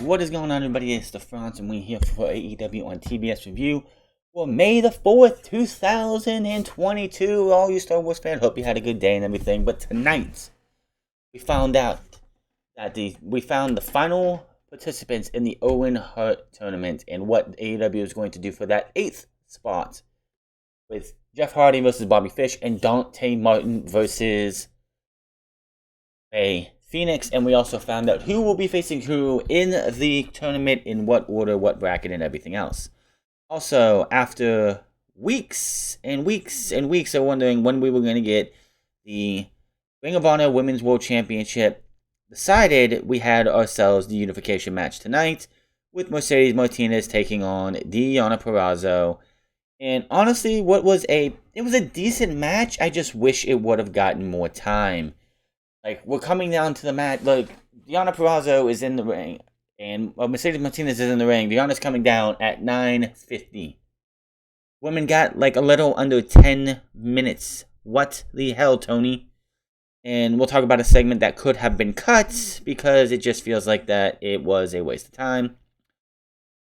What is going on, everybody? It's the France, and we're here for AEW on TBS review for May the 4th, 2022. All you Star Wars fans, hope you had a good day and everything. But tonight, we found out that we found the final participants in the Owen Hart tournament and what AEW is going to do for that 8th spot with Jeff Hardy versus Bobby Fish and Dante Martin versus Phoenix, and we also found out who will be facing who in the tournament, in what order, what bracket, and everything else. Also, after weeks and weeks and weeks of wondering when we were going to get the Ring of Honor Women's World Championship decided, we had ourselves the unification match tonight with Mercedes Martinez taking on Deonna Purrazzo. And honestly, it was a decent match. I just wish it would have gotten more time. Like, we're coming down to the match. Like, Deonna Purrazzo is in the ring, and Mercedes Martinez is in the ring. Deonna's coming down at 9:50. Women got like a little under 10 minutes. What the hell, Tony? And we'll talk about a segment that could have been cut because it just feels like that it was a waste of time.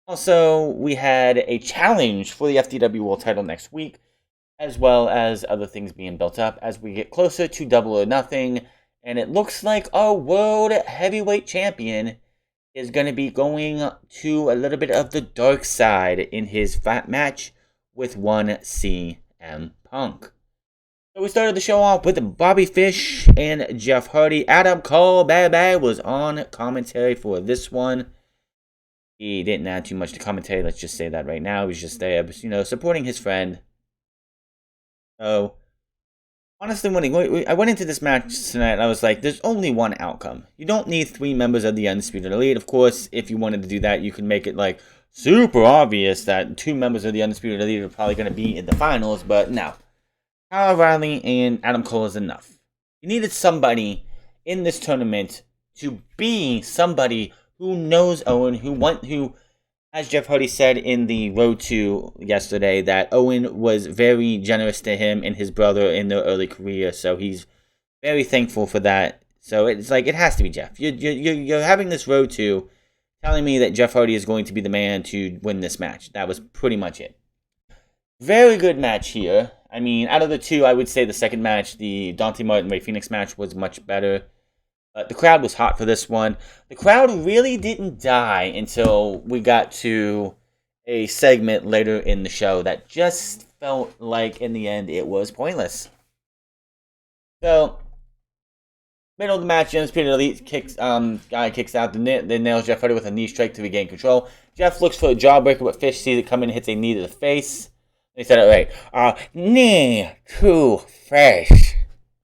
Also, we had a challenge for the FTW World title next week, as well as other things being built up as we get closer to Double or Nothing. And it looks like our World Heavyweight Champion is going to be going to a little bit of the dark side in his match with one CM Punk. So we started the show off with Bobby Fish and Jeff Hardy. Adam Cole, Bad was on commentary for this one. He didn't add too much to commentary, let's just say that right now. He was just there, supporting his friend. So, honestly, when I went into this match tonight, I was like, there's only one outcome. You don't need 3 members of the Undisputed Elite. Of course, if you wanted to do that, you could make it like super obvious that 2 members of the Undisputed Elite are probably going to be in the finals, but no. Kyle O'Reilly and Adam Cole is enough. You needed somebody in this tournament to be somebody who knows Owen, who, as Jeff Hardy said in the Road to yesterday, that Owen was very generous to him and his brother in their early career, so he's very thankful for that. So it's like, it has to be Jeff. You're having this Road to telling me that Jeff Hardy is going to be the man to win this match. That was pretty much it. Very good match here. I mean, out of the two, I would say the second match, the Dante Martin Ray Phoenix match, was much better. The crowd was hot for this one. The crowd really didn't die until we got to a segment later in the show that just felt like, in the end, it was pointless. So, middle of the match, Undisputed Elite kicks out, then nails Jeff Hardy with a knee strike to regain control. Jeff looks for a jawbreaker, but Fish sees it coming and hits a knee to the face. They said it right. Knee to face.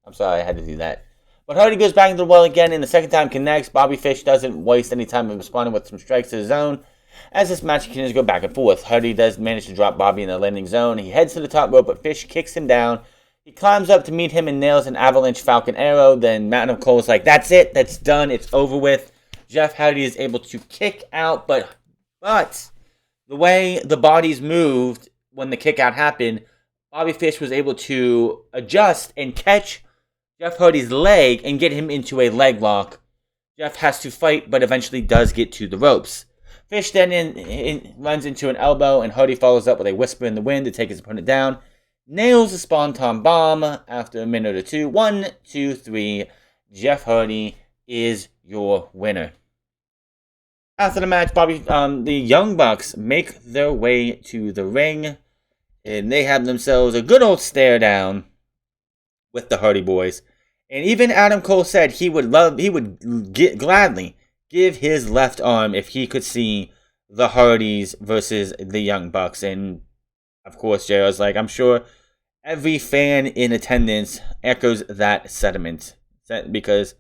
I'm sorry, I had to do that. But Hardy goes back into the well again, and the second time connects. Bobby Fish doesn't waste any time in responding with some strikes to his own. As this match continues to go back and forth, Hardy does manage to drop Bobby in the landing zone. He heads to the top rope, but Fish kicks him down. He climbs up to meet him and nails an avalanche Falcon Arrow. Then Adam Cole is like, that's it, that's done, it's over with. Jeff Hardy is able to kick out, but the way the bodies moved when the kick out happened, Bobby Fish was able to adjust and catch Jeff Hardy's leg and get him into a leg lock. Jeff has to fight, but eventually does get to the ropes. Fish then runs into an elbow, and Hardy follows up with a whisper in the wind to take his opponent down. Nails a Spontan Bomb after a minute or two. 1, 2, 3. Jeff Hardy is your winner. After the match, the Young Bucks make their way to the ring, and they have themselves a good old stare down with the Hardy Boys. And even Adam Cole said he would gladly give his left arm if he could see the Hardys versus the Young Bucks. And of course, JR's like, I'm sure every fan in attendance echoes that sentiment. Because,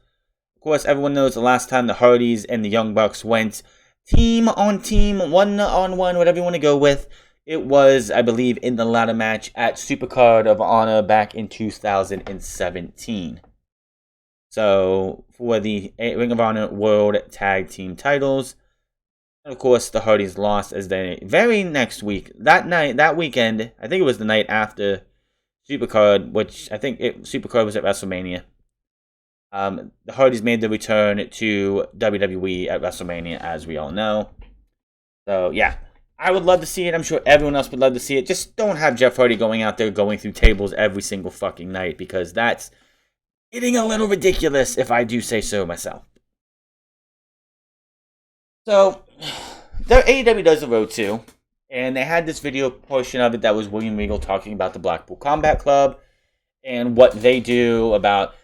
of course, everyone knows the last time the Hardys and the Young Bucks went team on team, 1-on-1, whatever you want to go with, it was, I believe, in the ladder match at Supercard of Honor back in 2017. So, for the Ring of Honor World Tag Team titles, and of course, the Hardys lost as they very next week, that weekend, I think it was the night after Supercard, which I think Supercard was at WrestleMania. The Hardys made the return to WWE at WrestleMania, as we all know. So, yeah. I would love to see it. I'm sure everyone else would love to see it. Just don't have Jeff Hardy going out there going through tables every single fucking night, because that's getting a little ridiculous, if I do say so myself. So, AEW does the road too, and they had this video portion of it that was William Regal talking about the Blackpool Combat Club and what they do about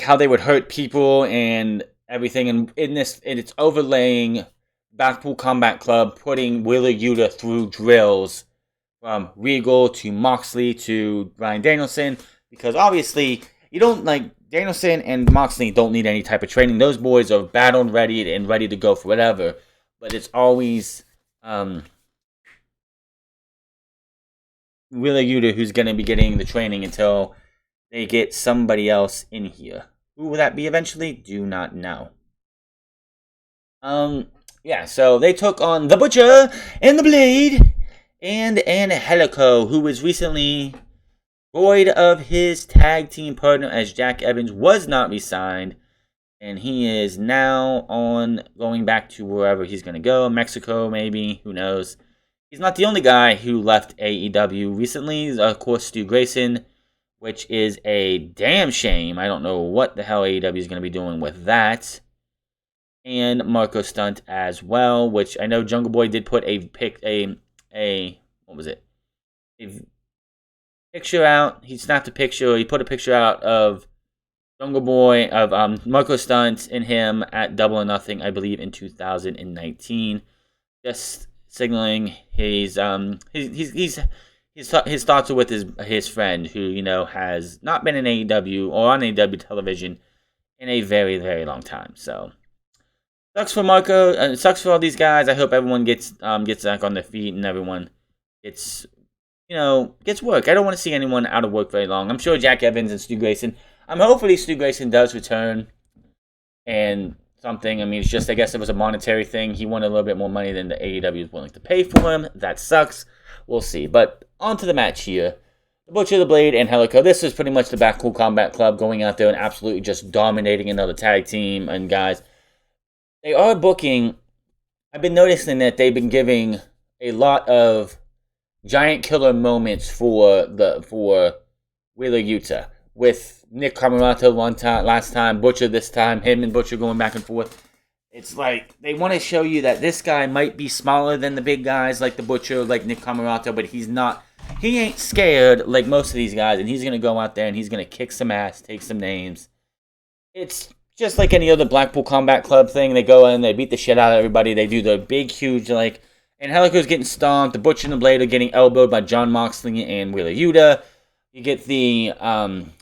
how they would hurt people and everything. And it's overlaying Blackpool Combat Club putting Wheeler Yuta through drills from Regal to Moxley to Bryan Danielson, because obviously you don't Danielson and Moxley don't need any type of training. Those boys are battle ready and ready to go for whatever. But it's always Wheeler Yuta who's going to be getting the training until they get somebody else in here. Who will that be eventually? Do not know. Yeah, so they took on the Butcher and the Blade and Angelico, who was recently void of his tag team partner, as Jack Evans was not re-signed, and he is now going back to wherever he's going to go, Mexico maybe, who knows. He's not the only guy who left AEW recently. Of course, Stu Grayson, which is a damn shame. I don't know what the hell AEW is going to be doing with that. And Marco Stunt as well, which I know Jungle Boy did put a picture out. He snapped a picture. He put a picture out of Jungle Boy, of Marco Stunt and him at Double or Nothing, I believe, in 2019. Just signaling his thoughts are with his friend, who has not been in AEW or on AEW television in a very, very long time. So sucks for Marco. It sucks for all these guys. I hope everyone gets back on their feet and everyone gets work. I don't want to see anyone out of work very long. I'm sure Jack Evans and Stu Grayson. Hopefully Stu Grayson does return and something. I mean, it's just, I guess it was a monetary thing. He wanted a little bit more money than the AEW is willing to pay for him. That sucks. We'll see. But on to the match here. The Butcher, the Blade, and Angelico. This is pretty much the Blackpool Combat Club going out there and absolutely just dominating another tag team. And guys, they are booking. I've been noticing that they've been giving a lot of giant killer moments for Wheeler Yuta, with Nick Camarato last time, Butcher this time, him and Butcher going back and forth. It's like they want to show you that this guy might be smaller than the big guys like the Butcher, like Nick Camarato, but he's not. He ain't scared like most of these guys, and he's going to go out there and he's going to kick some ass, take some names. It's just like any other Blackpool Combat Club thing. They go in, they beat the shit out of everybody. They do the big, huge, and Angelico's getting stomped. The Butcher and the Blade are getting elbowed by Jon Moxley and Wheeler Yuta. You get the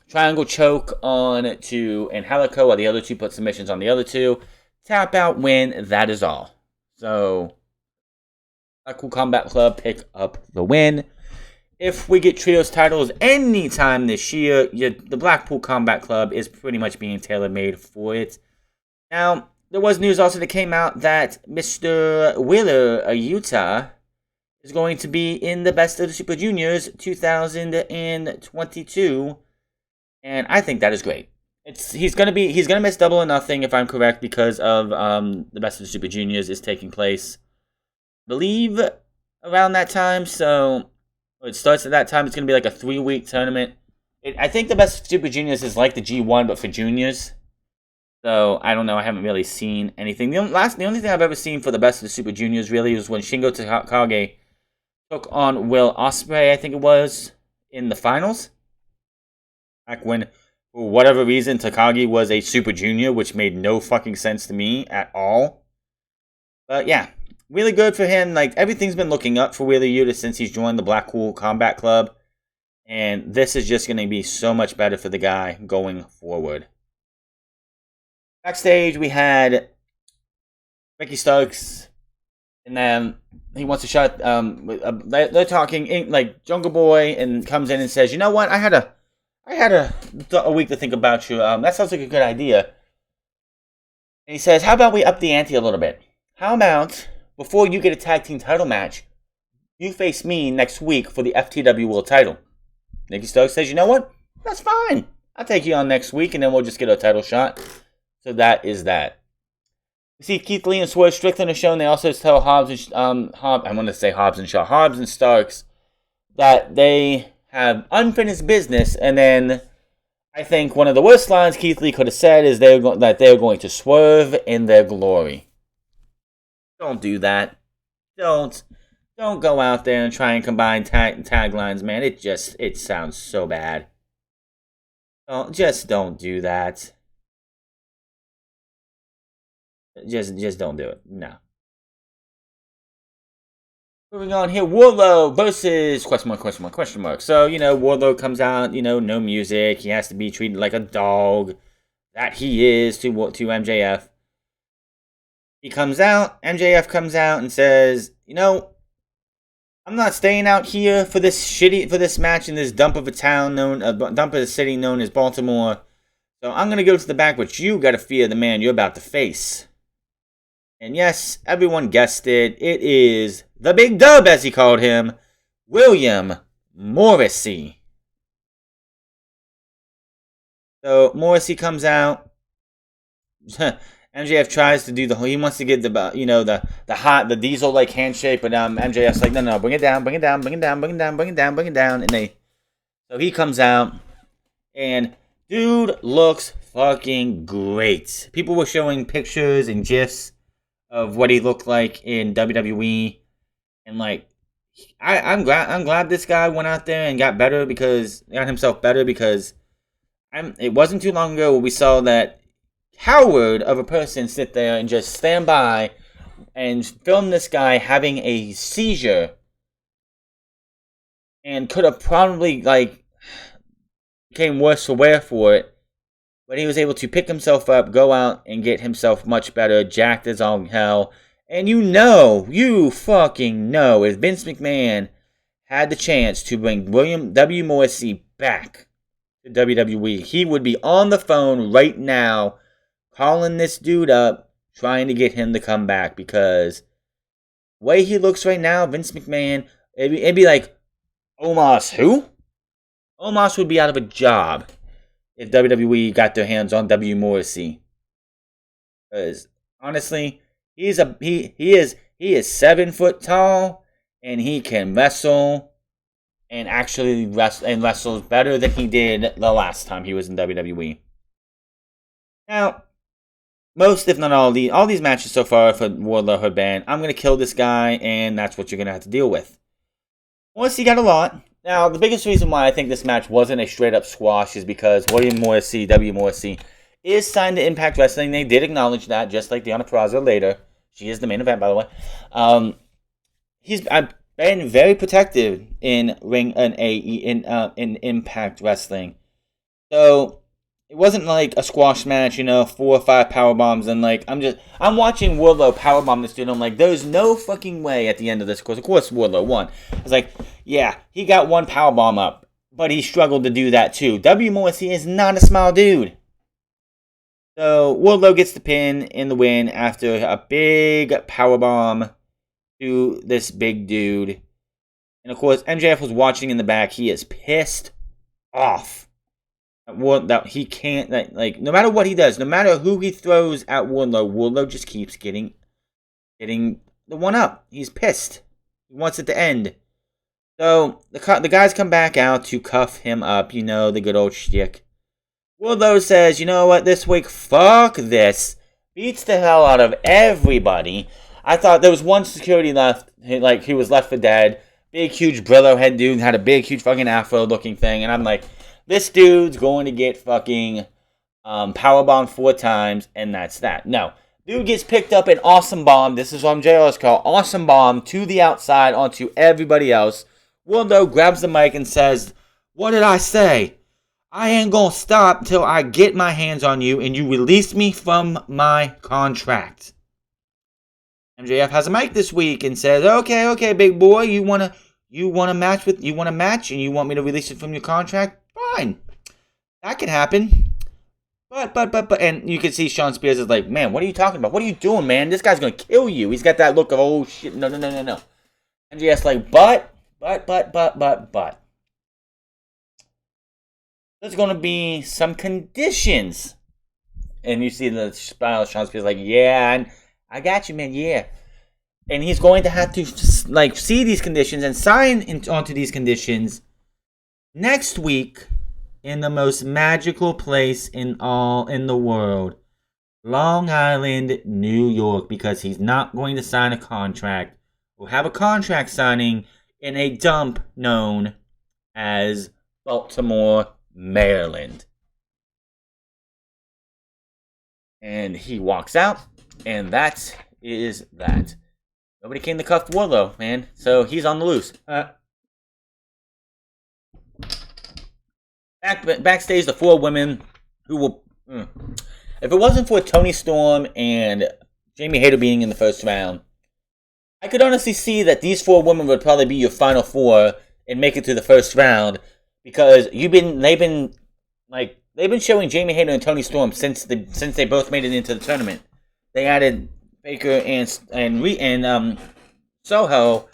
triangle choke on to Angelico, while the other two put submissions on the other two. Tap out, win. That is all. So, Blackpool Combat Club pick up the win. If we get trios titles anytime this year, the Blackpool Combat Club is pretty much being tailor-made for it. Now, there was news also that came out that Mr. Wheeler Yuta is going to be in the Best of the Super Juniors 2022, and I think that is great. He's gonna miss Double or Nothing, if I'm correct, because of the Best of the Super Juniors is taking place, I believe, around that time. So it starts at that time. It's gonna be like a 3-week tournament. I think the Best of the Super Juniors is like the G1 but for juniors. So I don't know. I haven't really seen anything. The only thing I've ever seen for the Best of the Super Juniors really was when Shingo Takagi took on Will Ospreay, I think it was, in the finals. Back when, for whatever reason, Takagi was a Super Junior, which made no fucking sense to me at all. But yeah, really good for him. Everything's been looking up for Wheeler Yuta since he's joined the Blackpool Combat Club. And this is just going to be so much better for the guy going forward. Backstage, we had Ricky Starks, and then he wants to shut. They're talking like Jungle Boy, and comes in and says, "You know what? I had a week to think about you. That sounds like a good idea." And he says, "How about we up the ante a little bit? How about before you get a tag team title match, you face me next week for the FTW World Title?" Ricky Starks says, "You know what? That's fine. I'll take you on next week, and then we'll just get a title shot. So that is that. We see Keith Lee and Swerve Strickland are shown. They also tell Hobbs and Hobbs and Starks that they have unfinished business, and then I think one of the worst lines Keith Lee could have said is that they're going to swerve in their glory. Don't do that. Don't go out there and try and combine taglines, man. It sounds so bad. Just don't do that. Just don't do it. No. Moving on here, Wardlow versus question mark. So, Wardlow comes out, no music. He has to be treated like a dog that he is to MJF. He comes out, MJF comes out and says, I'm not staying out here for this match in this dump of a city known as Baltimore. So I'm gonna go to the back, but you gotta fear the man you're about to face. And yes, everyone guessed it. It is the Big Dub, as he called him, William Morrissey. So Morrissey comes out. MJF tries to do he wants to get the diesel like handshake, but MJF's like, no, bring it down, and so he comes out, and dude looks fucking great. People were showing pictures and gifs of what he looked like in WWE, and I'm glad this guy went out there and got himself better because it wasn't too long ago where we saw that coward of a person sit there and just stand by and film this guy having a seizure, and could have probably became worse for wear for it, but he was able to pick himself up, go out and get himself much better, jacked as all hell. And you fucking know, if Vince McMahon had the chance to bring William W. Morrissey back to WWE, he would be on the phone right now calling this dude up, trying to get him to come back, because the way he looks right now, Vince McMahon, it'd be like, Omos who? Omos would be out of a job if WWE got their hands on W. Morrissey. Because honestly, he is 7 foot tall, and he can wrestle, and actually wrestles better than he did the last time he was in WWE. Now, most, if not all these matches so far for Wardlow have been, I'm going to kill this guy, and that's what you're going to have to deal with. Morrissey got a lot. Now, the biggest reason why I think this match wasn't a straight-up squash is because William Morrissey, W. Morrissey, is signed to Impact Wrestling. They did acknowledge that, just like Deonna Purrazzo later. She is the main event, by the way. He's been very protective in Impact Wrestling. So it wasn't like a squash match, 4 or 5 power bombs, and I'm watching Wardlow powerbomb this dude, and I'm like, there's no fucking way at the end of this. Of course Wardlow won. I was like, yeah, he got one powerbomb up, but he struggled to do that too. W. Morrissey is not a small dude. So Wardlow gets the pin in the win after a big powerbomb to this big dude. And of course, MJF was watching in the back. He is pissed off that he can't, no matter what he does, no matter who he throws at Wardlow just keeps getting the one up. He's pissed. He wants it to end. So the guys come back out to cuff him up, the good old shtick. Wardlow says, you know what, this week, fuck this. Beats the hell out of everybody. I thought there was one security left, he was left for dead. Big, huge Brillo head dude, had a big, huge fucking afro looking thing, and I'm like, this dude's going to get fucking powerbombed 4 times, and that's that. No. Dude gets picked up an awesome bomb. This is what JR's called. Awesome bomb to the outside onto everybody else. Wardlow grabs the mic and says, what did I say? I ain't going to stop till I get my hands on you and you release me from my contract. MJF has a mic this week and says, okay, big boy, you want a match and you want me to release it from your contract? Fine. That could happen. But, and you can see Sean Spears is like, man, what are you talking about? What are you doing, man? This guy's going to kill you. He's got that look of, oh, shit, no. MJF's like, but. there's going to be some conditions. And you see the smile, Sean Spears like, yeah, I got you, man, yeah. And he's going to have to, like, see these conditions and sign onto these conditions next week in the most magical place in the world, Long Island, New York, because he's not going to sign a contract or have a contract signing in a dump known as Baltimore, Maryland. And he walks out, and that is that. Nobody came to cuff Wardlow, man, so he's on the loose. Backstage, the four women who will... If it wasn't for Toni Storm and Jamie Hayter being in the first round, I could honestly see that these four women would probably be your final four and make it to the first round, because they've been showing Jamie Hayter and Toni Storm since they both made it into the tournament. They added Baker and Soho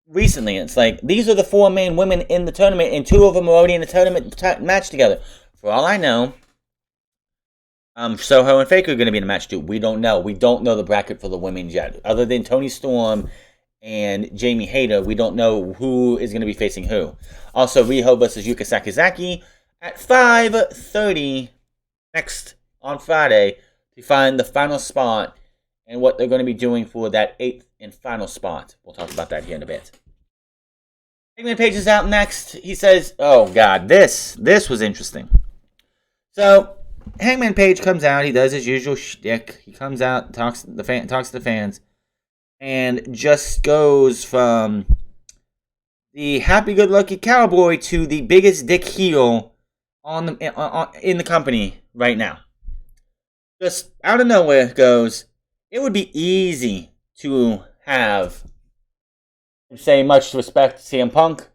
recently. It's like, these are the four main women in the tournament, and two of them are already in the tournament match together. For all I know, Soho and Faker are going to be in a match too. We don't know. We don't know the bracket for the women yet. Other than Toni Storm and Jamie Hayter, we don't know who is going to be facing who. Also, Riho versus Yuka Sakazaki at 5:30 on Friday to find the final spot and what they're going to be doing for that 8th and final spot. We'll talk about that here in a bit. Hangman Page is out next. He says, oh God, this was interesting. So, Hangman Page comes out. He does his usual shtick. He comes out, talks to the fans, and just goes from the happy-go-lucky cowboy to the biggest dick heel in the company right now. Just out of nowhere goes, it would be easy to say much respect to CM Punk,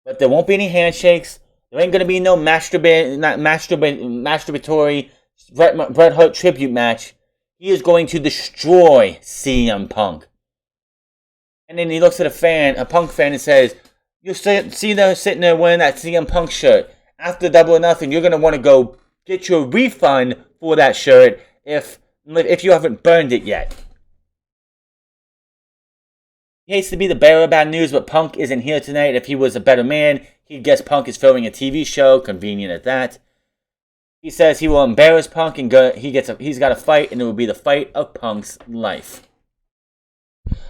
but there won't be any handshakes. There ain't going to be no masturbatory Bret Hart tribute match. He is going to destroy CM Punk. And then he looks at a Punk fan, and says, you see them sitting there wearing that CM Punk shirt. After Double or Nothing, you're going to want to go get your refund for that shirt if you haven't burned it yet. He hates to be the bearer of bad news, but Punk isn't here tonight. If he was a better man, he'd guess Punk is filming a TV show. Convenient at that. He says he will embarrass Punk, and he's got a fight, and it will be the fight of Punk's life.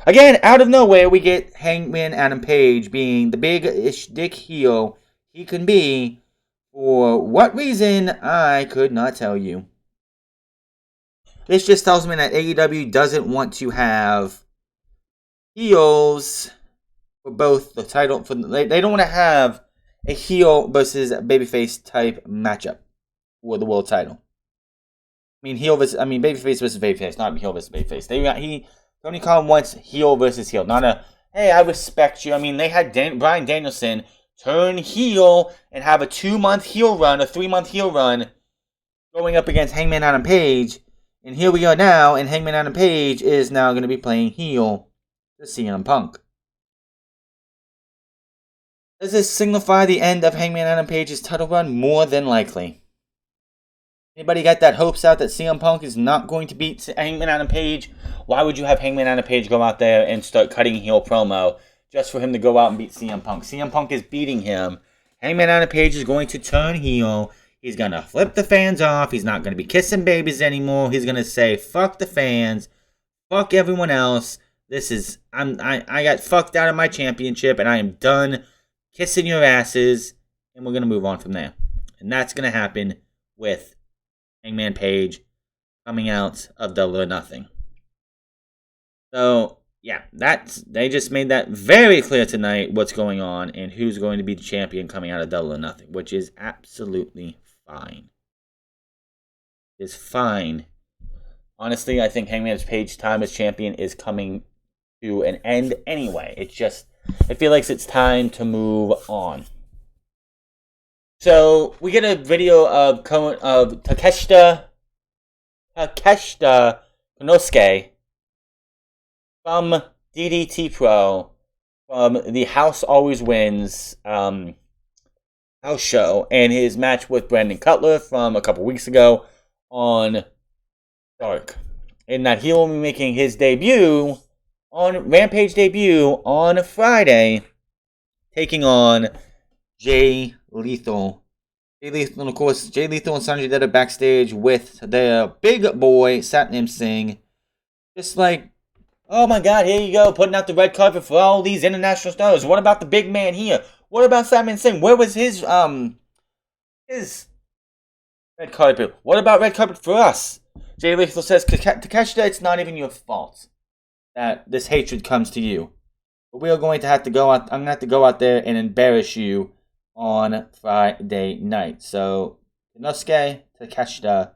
Again, out of nowhere, we get Hangman Adam Page being the big-ish dick heel he can be. For what reason, I could not tell you. This just tells me that AEW doesn't want to have heels for both the title. They don't want to have a heel versus babyface type matchup for the world title. Babyface versus babyface, not heel versus babyface. Tony Khan wants heel versus heel, not a, hey, I respect you. They had Bryan Danielson turn heel and have a 2-month heel run, a 3-month heel run, going up against Hangman Adam Page. And here we are now, and Hangman Adam Page is now going to be playing heel to CM Punk. Does this signify the end of Hangman Adam Page's title run? More than likely. Anybody got that hopes out that CM Punk is not going to beat Hangman Adam Page? Why would you have Hangman Adam Page go out there and start cutting heel promo just for him to go out and beat CM Punk? CM Punk is beating him. Hangman Adam Page is going to turn heel. He's going to flip the fans off. He's not going to be kissing babies anymore. He's going to say, fuck the fans. Fuck everyone else. I got fucked out of my championship, and I am done kissing your asses. And we're going to move on from there. And that's going to happen with Hangman Page coming out of Double or Nothing. So, yeah, they just made that very clear tonight, what's going on and who's going to be the champion coming out of Double or Nothing, which is absolutely fine. It's fine. Honestly, I think Hangman Page's time as champion is coming to an end anyway. I feel like it's time to move on. So, we get a video of Takeshita Konosuke from DDT Pro, from the House Always Wins house show and his match with Brandon Cutler from a couple weeks ago on Dark. And that he will be making his debut on Rampage on Friday, taking on Jay Lethal. Jay Lethal, and of course, Jay Lethal and Sanjay Dutt are backstage with their big boy, Satnam Singh. Just like, oh my god, here you go, putting out the red carpet for all these international stars. What about the big man here? What about Satnam Singh? Where was his red carpet? What about red carpet for us? Jay Lethal says, Takeshita, it's not even your fault that this hatred comes to you. But we are going to have to go out, I'm going to have to go out there and embarrass you on Friday night. So, Inosuke Takeshita will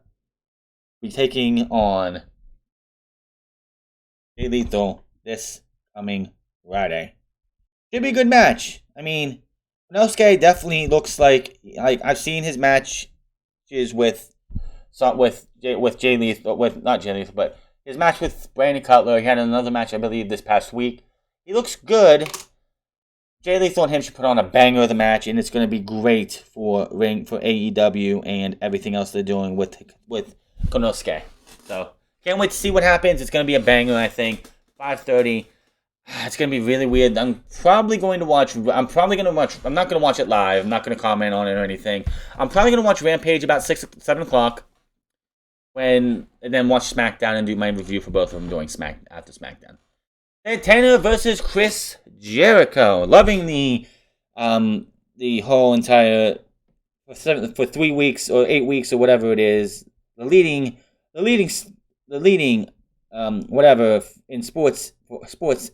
be taking on Jay Lethal this coming Friday. Should be a good match. I mean, Inosuke definitely looks like I've seen his match is with Jay Lethal, not Jay Lethal, but his match with Brandon Cutler. He had another match, I believe, this past week. He looks good. Jay Lethal and him should put on a banger of the match, and it's going to be great for AEW and everything else they're doing with Konosuke. So can't wait to see what happens. It's going to be a banger, I think. 5:30. It's going to be really weird. I'm probably going to watch. I'm not going to watch it live. I'm not going to comment on it or anything. I'm probably going to watch Rampage about 7 o'clock. And then watch SmackDown and do my review for both of them after SmackDown. Santana versus Chris Jericho. Loving the whole entire for 3 weeks or 8 weeks or whatever it is. The leading whatever in sports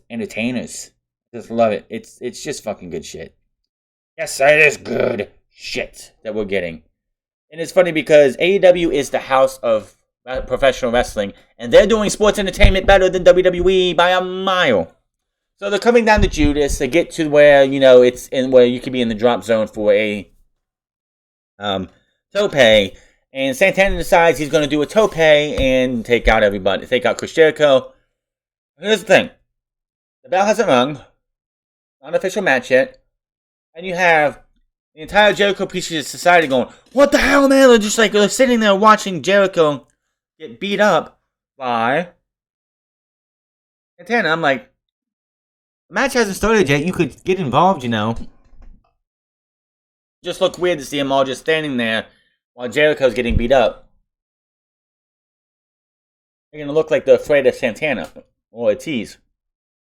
entertainers. Just love it. It's just fucking good shit. Yes, it is good shit that we're getting. And it's funny because AEW is the house of professional wrestling, and they're doing sports entertainment better than WWE by a mile. So they're coming down to Judas to get to where, it's in where you could be in the drop zone for a tope. And Santana decides he's going to do a tope and take out everybody. Take out Chris Jericho. Here's the thing. The bell hasn't rung. Not an official match yet. And you have the entire Jericho Appreciative Society going, what the hell, man? They're just they're sitting there watching Jericho get beat up by Santana. I'm like, the match hasn't started yet. You could get involved, Just look weird to see them all just standing there while Jericho's getting beat up. They're going to look like they're afraid of Santana. Or a tease.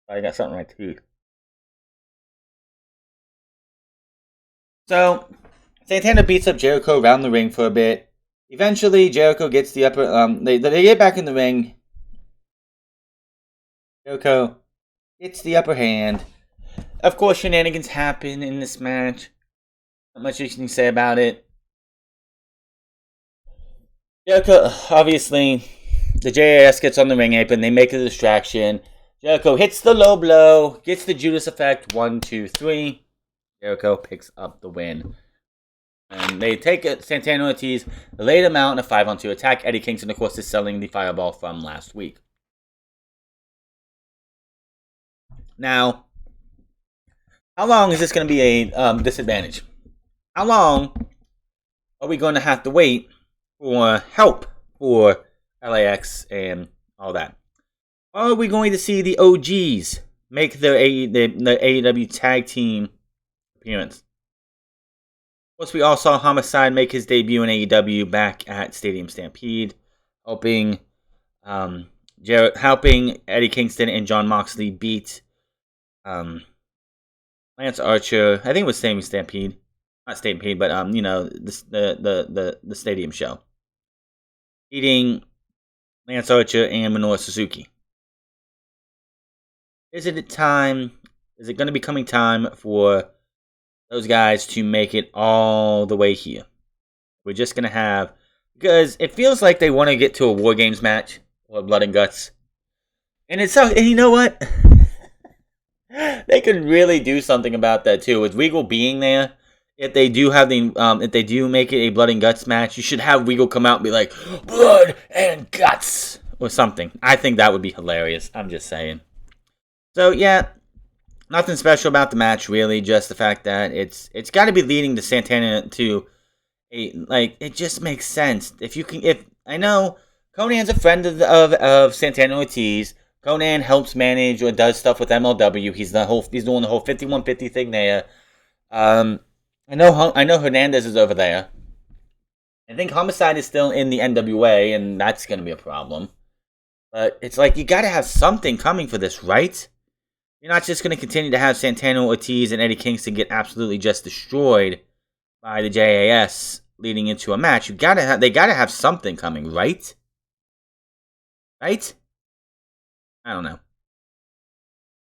I got something right too. So, Santana beats up Jericho around the ring for a bit. Eventually, Jericho gets the upper... They get back in the ring. Jericho gets the upper hand. Of course, shenanigans happen in this match. Not much you can say about it. Jericho, obviously, the JAS gets on the ring apron. They make a distraction. Jericho hits the low blow. Gets the Judas effect. 1, 2, 3. Jericho picks up the win. And they take it. Santana Ortiz, they lay them out in a 5-on-2 attack. Eddie Kingston, of course, is selling the fireball from last week. Now, how long is this going to be a disadvantage? How long are we going to have to wait for help for LAX and all that? Are we going to see the OGs make their AEW tag team appearance? Of course, we all saw Homicide make his debut in AEW back at Stadium Stampede, helping Eddie Kingston and Jon Moxley beat Lance Archer. I think it was Stadium Stampede, not Stampede, but the Stadium show, beating Lance Archer and Minoru Suzuki. Is it time? Is it going to be coming time for those guys to make it all the way here? We're just going to have... Because it feels like they want to get to a War Games match. Or Blood and Guts. And it's so... And you know what? They could really do something about that too. With Regal being there, if they do have the... if they do make it a Blood and Guts match, you should have Regal come out and be like, Blood and Guts! Or something. I think that would be hilarious. I'm just saying. So, yeah. Nothing special about the match, really. Just the fact that it's got to be leading to Santana to it just makes sense. If I know Conan's a friend of Santana Ortiz. Conan helps manage or does stuff with MLW. He's doing the whole 5150 thing there. I know Hernandez is over there. I think Homicide is still in the NWA, and that's going to be a problem. But it's like, you got to have something coming for this, right? You're not just going to continue to have Santana Ortiz and Eddie Kingston get absolutely just destroyed by the JAS leading into a match. They got to have something coming, right? Right? I don't know.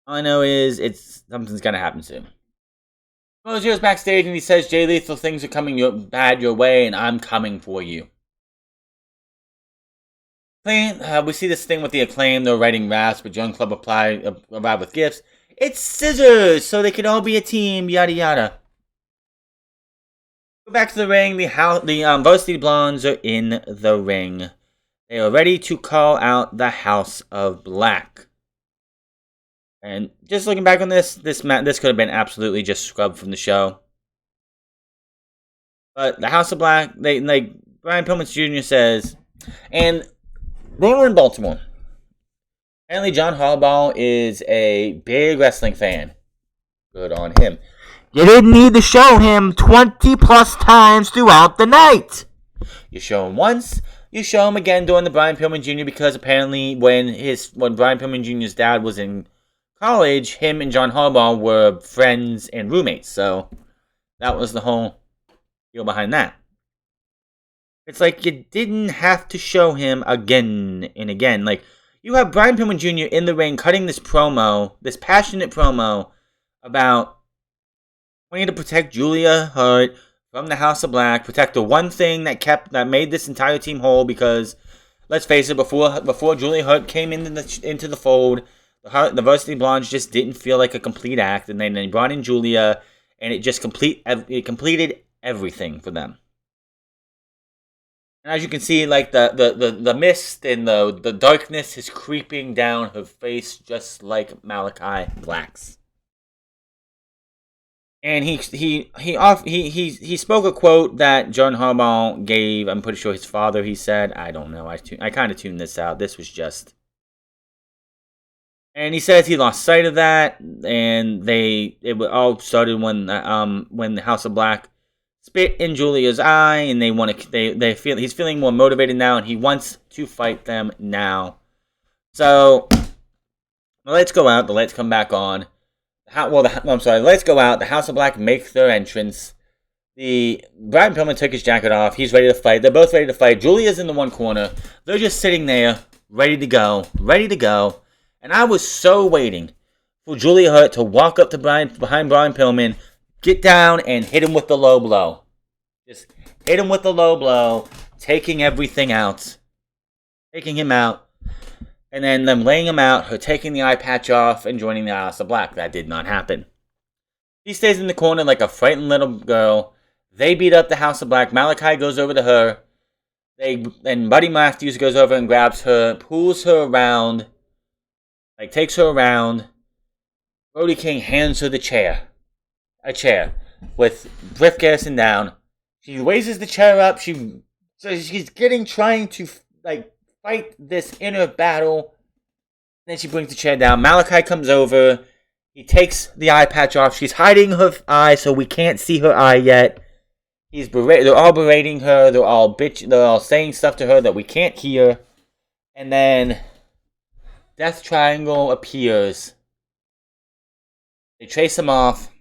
All I know is something's going to happen soon. Rosier's backstage and he says, Jay Lethal, things are coming bad your way and I'm coming for you. We see this thing with the Acclaim. They're writing raps, but Young Club arrive with gifts. It's scissors, so they can all be a team, yada yada. Go back to the ring. The Varsity Blondes are in the ring. They are ready to call out the House of Black. And just looking back on this could have been absolutely just scrubbed from the show. But the House of Black, Brian Pillman Jr. says, and they were in Baltimore. Apparently, John Harbaugh is a big wrestling fan. Good on him. You didn't need to show him 20 plus times throughout the night. You show him once, you show him again during the Brian Pillman Jr. because apparently when Brian Pillman Jr.'s dad was in college, him and John Harbaugh were friends and roommates. So that was the whole deal behind that. It's like you didn't have to show him again and again. Like, you have Brian Pillman Jr. in the ring cutting this passionate promo about wanting to protect Julia Hart from the House of Black, protect the one thing that made this entire team whole. Because let's face it, before Julia Hart came into the fold, the Varsity Blondes just didn't feel like a complete act, and then they brought in Julia, and it completed everything for them. And as you can see, like the mist and the darkness is creeping down her face, just like Malachi Black's. And he spoke a quote that John Harbaugh gave. I'm pretty sure his father. He said, I don't know. I kind of tuned this out. This was just. And he says he lost sight of that, and it all started when the House of Black spit in Julia's eye, and he's feeling more motivated now, and he wants to fight them now. So the lights go out, the lights come back on. The lights go out. The House of Black make their entrance. Brian Pillman took his jacket off. He's ready to fight. They're both ready to fight. Julia's in the one corner. They're just sitting there, ready to go. And I was so waiting for Julia Hart to walk up to behind Brian Pillman, get down, and hit him with the low blow. Just hit him with the low blow, taking everything out. Taking him out. And then them laying him out, her taking the eye patch off, and joining the House of Black. That did not happen. She stays in the corner like a frightened little girl. They beat up the House of Black. Malachi goes over to her. And Buddy Matthews goes over and grabs her, pulls her around, takes her around. Brody King hands her the chair. A chair. With Griff Garrison down. She raises the chair up. She's trying to, fight this inner battle. Then she brings the chair down. Malachi comes over. He takes the eye patch off. She's hiding her eye, so we can't see her eye yet. They're all berating her. They're all saying stuff to her that we can't hear. And then Death Triangle appears. They chase him off.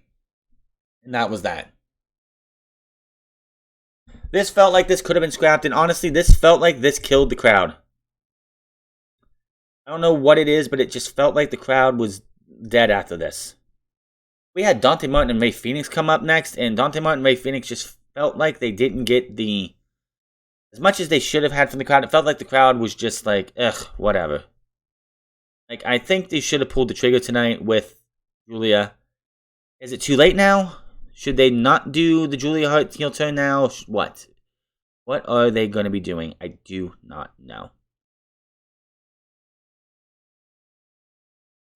And that was that. This felt like this could have been scrapped. And honestly, this felt like this killed the crowd. I don't know what it is, but it just felt like the crowd was dead after this. We had Dante Martin and Ray Phoenix come up next, and Dante Martin and Ray Phoenix just felt like they didn't get as much as they should have had from the crowd. It felt like the crowd was just like, ugh, whatever. I think they should have pulled the trigger tonight with Julia. Is it too late now? Should they not do the Julia Hart heel turn now? What? What are they going to be doing? I do not know.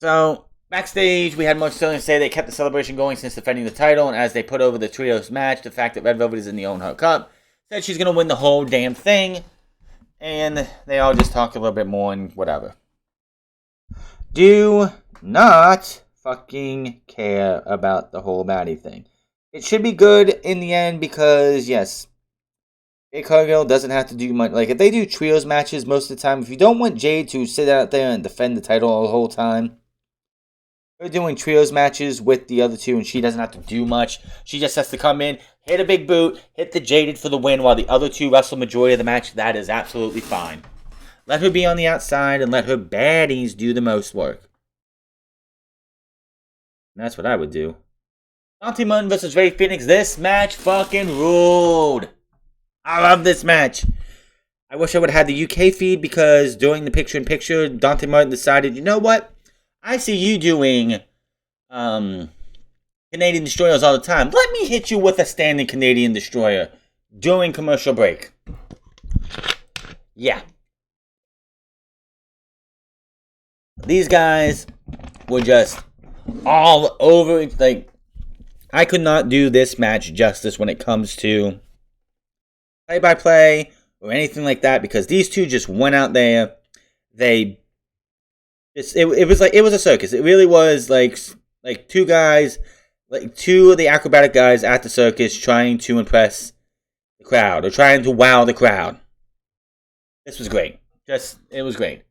So, Backstage, we had Mark Sterling say they kept the celebration going since defending the title, and as they put over the trios match, the fact that Red Velvet is in the Owen Hart Cup, said she's going to win the whole damn thing, and they all just talk a little bit more and whatever. Do not fucking care about the whole baddie thing. It should be good in the end because, yes, Jade Cargill doesn't have to do much. Like, if they do trios matches most of the time, if you don't want Jade to sit out there and defend the title the whole time, they're doing trios matches with the other two, and she doesn't have to do much. She just has to come in, hit a big boot, hit the Jaded for the win, while the other two wrestle majority of the match. That is absolutely fine. Let her be on the outside, and let her baddies do the most work. And that's what I would do. Dante Martin versus Rey Fenix. This match fucking ruled. I love this match. I wish I would have had the UK feed, because during the picture-in-picture, Dante Martin decided, you know what? I see you doing Canadian Destroyers all the time. Let me hit you with a standing Canadian Destroyer during commercial break. Yeah. These guys were just all over it. Like, I could not do this match justice when it comes to play-by-play or anything like that, because these two just went out there. It was a circus. It really was like two guys, like two of the acrobatic guys at the circus trying to impress the crowd or trying to wow the crowd. This was great. It was great.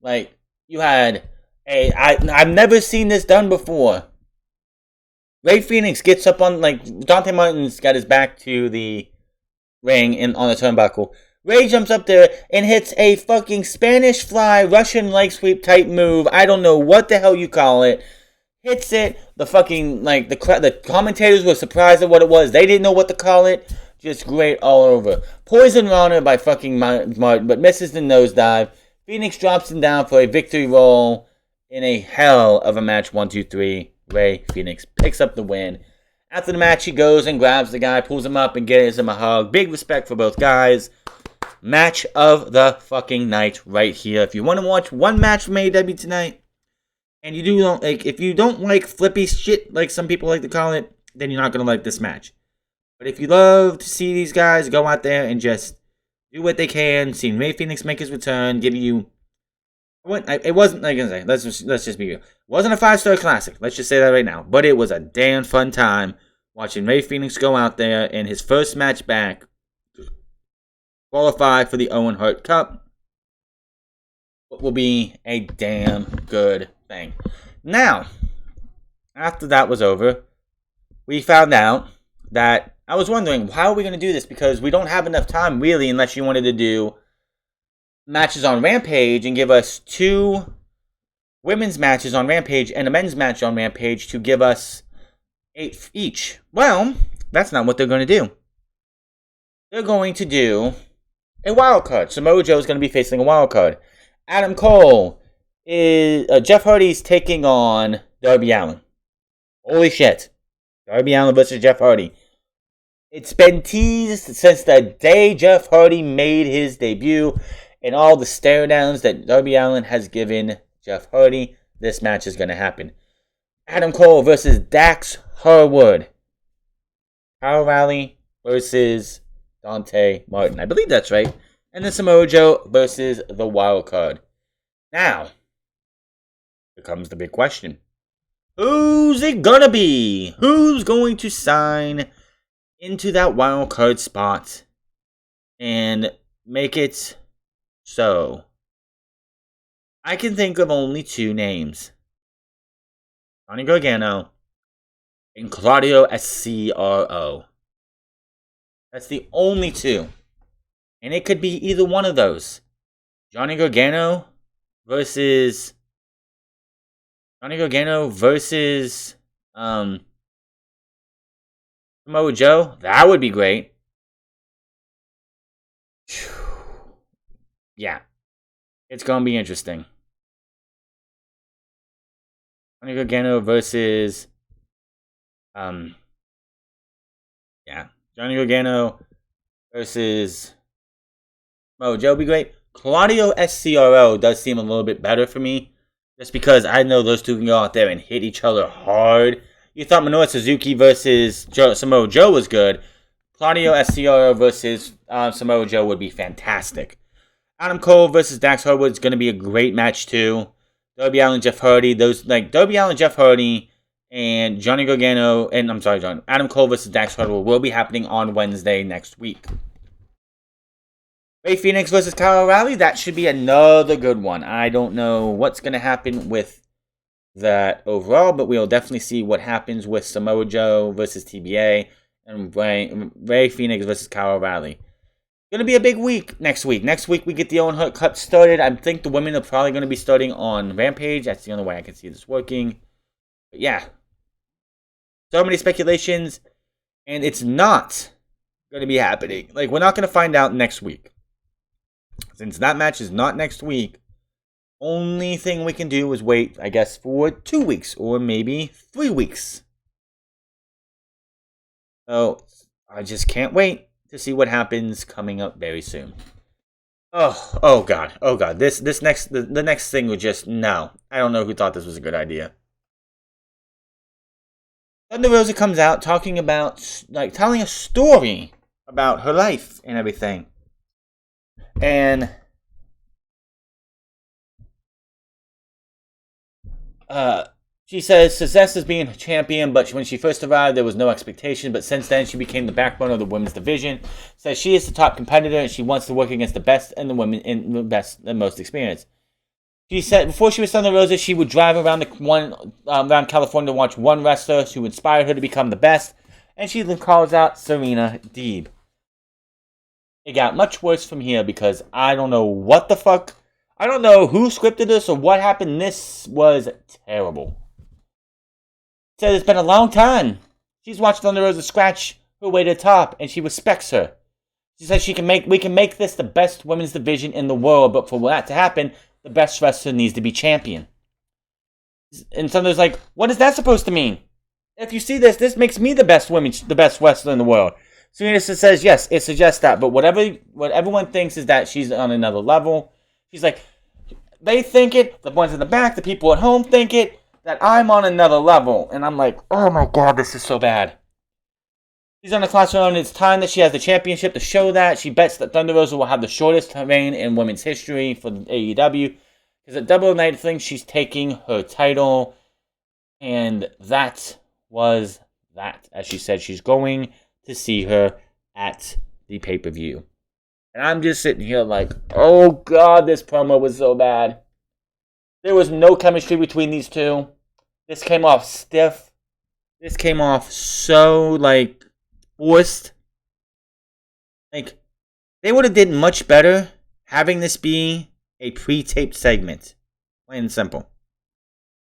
Like, you had I've never seen this done before. Rey Fenix gets up on, like, Dante Martin's got his back to the ring on the turnbuckle. Rey jumps up there and hits a fucking Spanish fly, Russian leg sweep type move. I don't know what the hell you call it. Hits it. The fucking, like, the commentators were surprised at what it was. They didn't know what to call it. Just great all over. Poison Rana by fucking Martin, but misses the nosedive. Phoenix drops him down for a victory roll in a hell of a match. 1, 2, 3. Rey Fenix picks up the win. After the match, he goes and grabs the guy, pulls him up, and gives him a hug. Big respect for both guys. Match of the fucking night right here. If you want to watch one match from AEW tonight, and if you don't like flippy shit, like some people like to call it, then you're not going to like this match. But if you love to see these guys go out there and just do what they can, seeing Rey Fenix make his return, give you... It wasn't, like I say, let's just be real. It wasn't a 5-star classic. Let's just say that right now. But it was a damn fun time watching Rey Fenix go out there in his first match back, qualify for the Owen Hart Cup. What will be a damn good thing. Now, after that was over, we found out that I was wondering, how are we going to do this? Because we don't have enough time, really, unless you wanted to do matches on Rampage and give us 2 women's matches on Rampage and a men's match on Rampage to give us 8 each. Well, that's not what they're going to do. They're going to do a wild card. Samoa Joe is going to be facing a wild card. Adam Cole is... Jeff Hardy's taking on Darby Allin. Holy shit. Darby Allin versus Jeff Hardy. It's been teased since the day Jeff Hardy made his debut, and all the stare downs that Darby Allin has given Jeff Hardy. This match is going to happen. Adam Cole versus Dax Harwood. Power Rally versus Dante Martin. I believe that's right. And then Samoa Joe versus the Wild Card. Now, here comes the big question. Who's it gonna be? Who's going to sign into that Wild Card spot and make it so? I can think of only 2 names. Johnny Gargano and Claudio Scro. That's the only 2. And it could be either one of those. Johnny Gargano versus Samoa Joe. That would be great. Yeah. It's going to be interesting. Johnny Gargano versus Johnny Gargano versus Samoa Joe would be great. Claudio Scro does seem a little bit better for me. Just because I know those two can go out there and hit each other hard. You thought Minoru Suzuki versus Samoa Joe was good. Claudio Escioro versus Samoa Joe would be fantastic. Adam Cole versus Dax Harwood is going to be a great match too. Darby Allin, Jeff Hardy, Darby Allin, Jeff Hardy, and Johnny Gargano, and Adam Cole versus Dax Harwood will be happening on Wednesday next week. Ray Phoenix versus Kyle O'Reilly, that should be another good one. I don't know what's going to happen with that overall, but we'll definitely see what happens with Samoa Joe versus TBA and Ray Phoenix versus Kyle O'Reilly. Going to be a big week next week. Next week we get the Owen Hart Cup started. I think the women are probably going to be starting on Rampage. That's the only way I can see this working. But yeah. So many speculations, and it's not going to be happening. Like, we're not going to find out next week. Since that match is not next week, only thing we can do is wait, I guess, for 2 weeks or maybe 3 weeks. So, I just can't wait to see what happens coming up very soon. Oh God. The next thing was just, no. I don't know who thought this was a good idea. Thunder Rosa comes out talking about, telling a story about her life and everything. And she says success is being a champion, but when she first arrived, there was no expectation. But since then, she became the backbone of the women's division. Says she is the top competitor, and she wants to work against the best and the women in the best and most experienced. She said before she was Thunder Rosa, she would drive around around California to watch one wrestler who inspired her to become the best, and she calls out Serena Deeb. It got much worse from here because I don't know what the fuck. I don't know who scripted this or what happened. This was terrible. Said it's been a long time. She's watched Thunder Rosa scratch her way to the top, and she respects her. She says we can make this the best women's division in the world, but for that to happen, the best wrestler needs to be champion. And Thunder's like, what is that supposed to mean? If you see this makes me the best wrestler in the world. Serena says, yes, it suggests that, but what everyone thinks is that she's on another level. She's like, they think it, the ones in the back, the people at home think it, that I'm on another level. And I'm like, oh my God, this is so bad. She's on the classroom, and it's time that she has the championship to show that. She bets that Thunder Rosa will have the shortest reign in women's history for AEW. Because at Double or Night Thing, she's taking her title. And that was that. As she said, she's going to see her at the pay-per-view. And I'm just sitting here like, oh God, this promo was so bad. There was no chemistry between these two. This came off stiff. This came off so, forced. They would have did much better having this be a pre-taped segment. Plain and simple.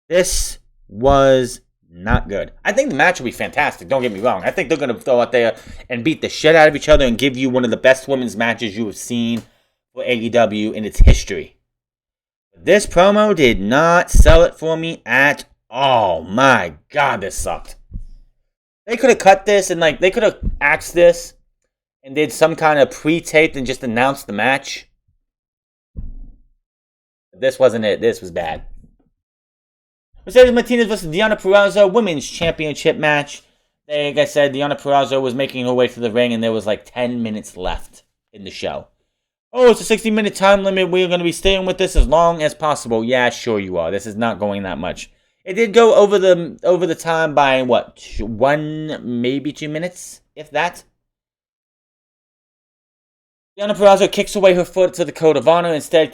This was not good. I think the match will be fantastic, don't get me wrong. I think they're going to go out there and beat the shit out of each other and give you one of the best women's matches you have seen for AEW in its history. This promo did not sell it for me at all. My God, this sucked. They could have cut this and they could have axed this and did some kind of pre-taped and just announced the match. But this wasn't it. This was bad. Mercedes Martinez versus Deonna Purrazzo Women's Championship match. Like I said, Deonna Purrazzo was making her way to the ring and there was 10 minutes left in the show. Oh, it's a 60-minute time limit. We're going to be staying with this as long as possible. Yeah, sure you are. This is not going that much. It did go over the time by, 1, maybe 2 minutes, if that. Deonna Purrazzo kicks away her foot to the Code of Honor. Instead,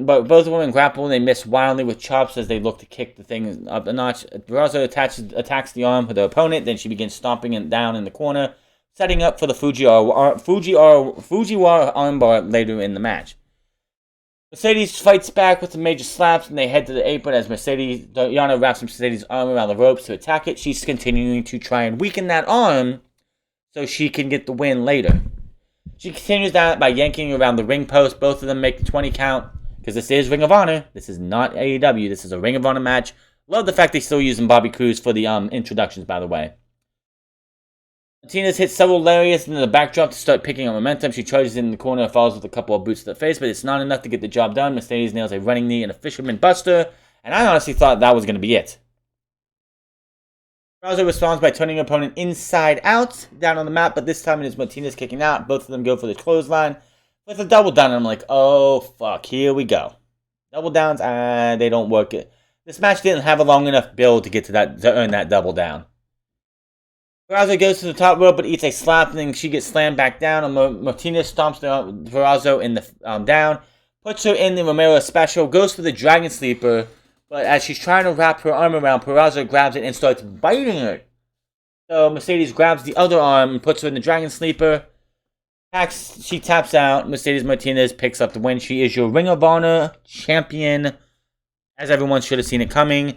but both women grapple and they miss wildly with chops as they look to kick the thing up a notch. Purrazzo attacks the arm of the opponent. Then she begins stomping it down in the corner, setting up for the Fujiwara armbar later in the match. Mercedes fights back with some major slaps, and they head to the apron as Deonna wraps Mercedes' arm around the ropes to attack it. She's continuing to try and weaken that arm so she can get the win later. She continues that by yanking around the ring post. Both of them make the 20 count, because this is Ring of Honor. This is not AEW. This is a Ring of Honor match. Love the fact they're still using Bobby Cruz for the introductions, by the way. Martinez hits several lariats into the backdrop to start picking up momentum. She charges in the corner and falls with a couple of boots to the face, but it's not enough to get the job done. Mercedes nails a running knee and a fisherman buster And I honestly thought that was going to be it. Verazzo responds by turning her opponent inside out down on the mat, but this time it is Martinez kicking out. Both of them go for the clothesline with a double down, and I'm like, oh, fuck, here we go. Double downs, they don't work. This match didn't have a long enough build to get to that to earn that double down. Verazzo goes to the top rope, but eats a slap, and then she gets slammed back down. And Martinez stomps Verazzo in the down, puts her in the Romero special, goes for the Dragon Sleeper, but as she's trying to wrap her arm around, Verazzo grabs it and starts biting her. So Mercedes grabs the other arm and puts her in the Dragon Sleeper. She taps out. Mercedes Martinez picks up the win. She is your Ring of Honor champion, as everyone should have seen it coming.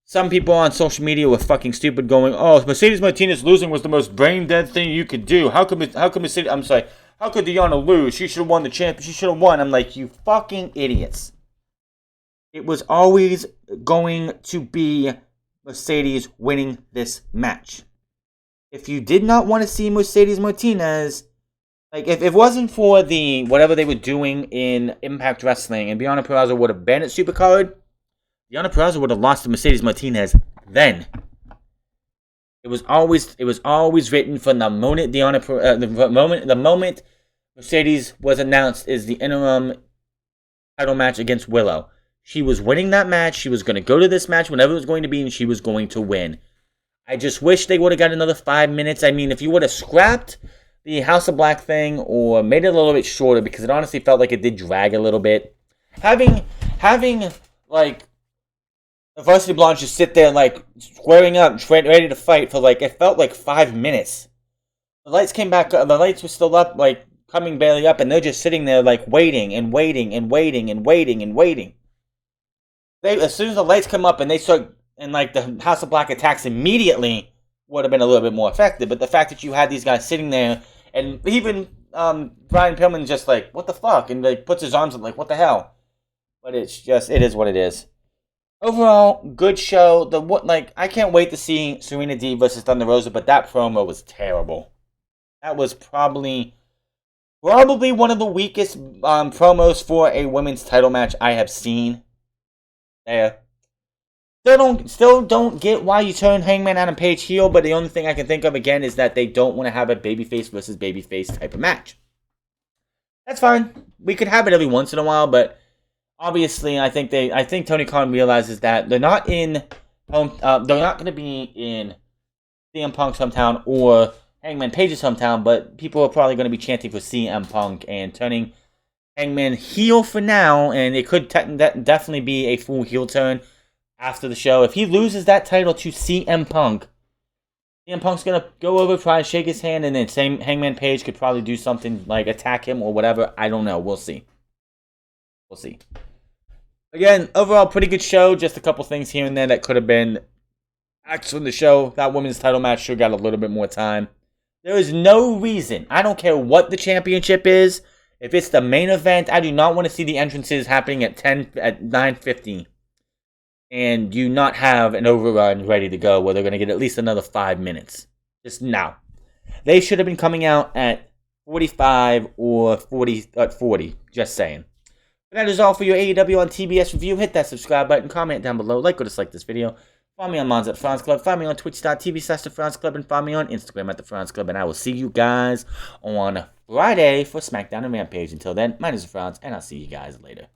Some people on social media were fucking stupid, going, "Oh, Mercedes Martinez losing was the most brain dead thing you could do. How could Mercedes? I'm sorry. How could Diana lose? She should have won the champion. She should have won." I'm like, you fucking idiots. It was always going to be Mercedes winning this match. If you did not want to see Mercedes Martinez, like if it wasn't for the whatever they were doing in Impact Wrestling, and Deonna Purrazzo would have been at Supercard, Deonna Purrazzo would have lost to Mercedes Martinez then. It was always written from the moment the moment Mercedes was announced as the interim title match against Willow. She was winning that match. She was going to go to this match whenever it was going to be, and she was going to win. I just wish they would have got another 5 minutes. I mean, if you would have scrapped the House of Black thing or made it a little bit shorter, because it honestly felt like it did drag a little bit. Having like the Varsity Blondes just sit there like squaring up, ready to fight for like, it felt like 5 minutes. The lights came back, the lights were still up, like coming barely up, and they're just sitting there like waiting and waiting and waiting and waiting and waiting. As soon as the lights come up and they start, and like the House of Black attacks immediately, would have been a little bit more effective. But the fact that you had these guys sitting there, and even Brian Pillman just like, what the fuck, and like puts his arms up like, what the hell? But it's just, it is what it is. Overall, good show. I can't wait to see Serena Deeb versus Thunder Rosa, but that promo was terrible. That was probably one of the weakest promos for a women's title match I have seen. There. Still don't get why you turn Hangman Adam Page heel, but the only thing I can think of again is that they don't want to have a babyface versus babyface type of match. That's fine. We could have it every once in a while, but obviously I think Tony Khan realizes that they're not in they're not going to be in CM Punk's hometown or Hangman Page's hometown, but people are probably going to be chanting for CM Punk and turning Hangman heel for now, and it could definitely be a full heel turn after the show. If he loses that title to CM Punk's going to go over, try and shake his hand, and then Hangman Page could probably do something like attack him or whatever. I don't know. We'll see. Again, overall, pretty good show. Just a couple things here and there that could have been extra in the show. That women's title match should have got a little bit more time. There is no reason. I don't care what the championship is. If it's the main event, I do not want to see the entrances happening at 9:50. And do not have an overrun ready to go where they're going to get at least another 5 minutes. Just now. They should have been coming out at 45 or 40. Just saying. But that is all for your AEW on TBS review. Hit that subscribe button, comment down below, like or dislike this video. Follow me on Mons at France Club. Find me on twitch.tv/The France Club. And find me on Instagram at The France Club. And I will see you guys on Friday for SmackDown and Rampage. Until then, my name is Franz, and I'll see you guys later.